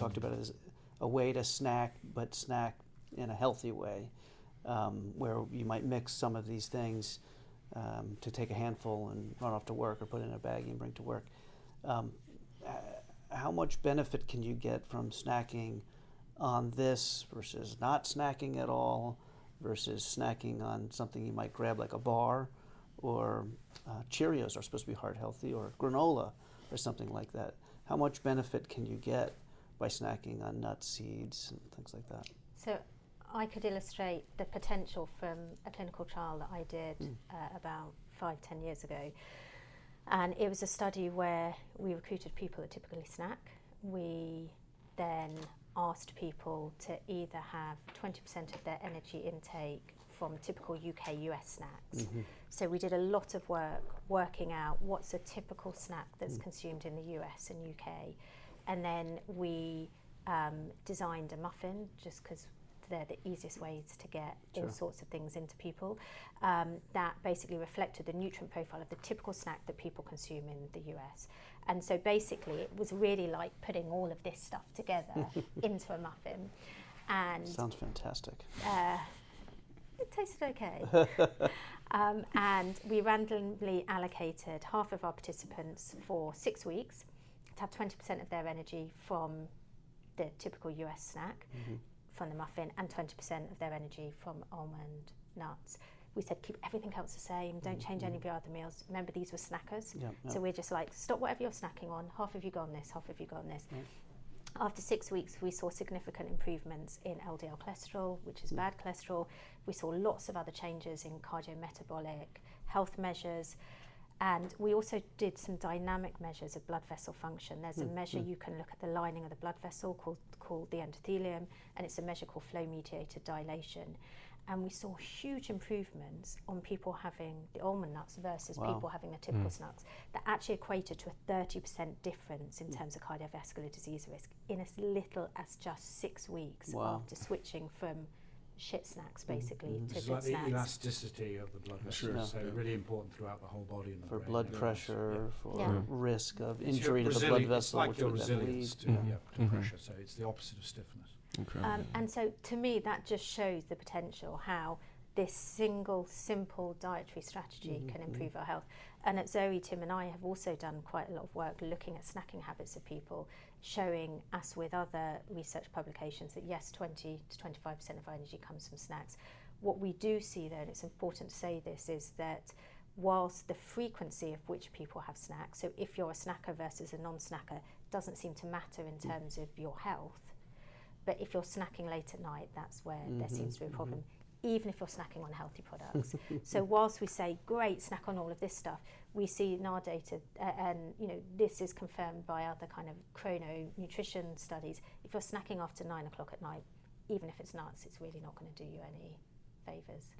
talked about it as a way to snack, but snack in a healthy way, where you might mix some of these things to take a handful and run off to work or put in a baggie and bring to work. How much benefit can you get from snacking on this versus not snacking at all versus snacking on something you might grab like a bar, or Cheerios are supposed to be heart healthy, or granola or something like that? How much benefit can you get by snacking on nuts, seeds, and things like that? So I could illustrate the potential from a clinical trial that I did about 5-10 years ago. And it was a study where we recruited people that typically snack. We then asked people to either have 20% of their energy intake from typical UK, US snacks. So we did a lot of work working out what's a typical snack that's consumed in the US and UK. And then we designed a muffin, just because they're the easiest ways to get all sorts of things into people, that basically reflected the nutrient profile of the typical snack that people consume in the US. And so basically it was really like putting all of this stuff together into a muffin. And sounds fantastic. It tasted okay. And we randomly allocated half of our participants for 6 weeks to have 20% of their energy from the typical US snack, from the muffin, and 20% of their energy from almond nuts. We said keep everything else the same, don't change any of your other meals. Remember, these were snackers. So we're just like, stop whatever you're snacking on, half of you go on this, half of you go on this. After 6 weeks, we saw significant improvements in LDL cholesterol, which is bad cholesterol. We saw lots of other changes in cardiometabolic health measures. And we also did some dynamic measures of blood vessel function. There's a measure you can look at the lining of the blood vessel called the endothelium, and it's a measure called flow-mediated dilation. And we saw huge improvements on people having the almond nuts versus people having the typical snacks that actually equated to a 30% difference in terms of cardiovascular disease risk in as little as just 6 weeks after switching from shit snacks basically to It's good like snacks. the elasticity of the blood vessels, so really important throughout the whole body and the For brain. blood pressure, for risk of injury to It's the blood vessel, like which your would then resilience lead to pressure, so it's the opposite of stiffness. And so to me that just shows the potential how this single simple dietary strategy can improve our health. And at Zoe, Tim and I have also done quite a lot of work looking at snacking habits of people, showing us with other research publications that yes, 20 to 25% of our energy comes from snacks. What we do see though, and it's important to say this, is that whilst the frequency of which people have snacks, so if you're a snacker versus a non-snacker, doesn't seem to matter in terms of your health, but if you're snacking late at night, that's where there seems to be a problem, even if you're snacking on healthy products. So whilst we say, great, snack on all of this stuff, we see in our data, and you know, this is confirmed by other kind of chrono nutrition studies, if you're snacking after 9 o'clock at night, even if it's nuts, it's really not going to do you any favours.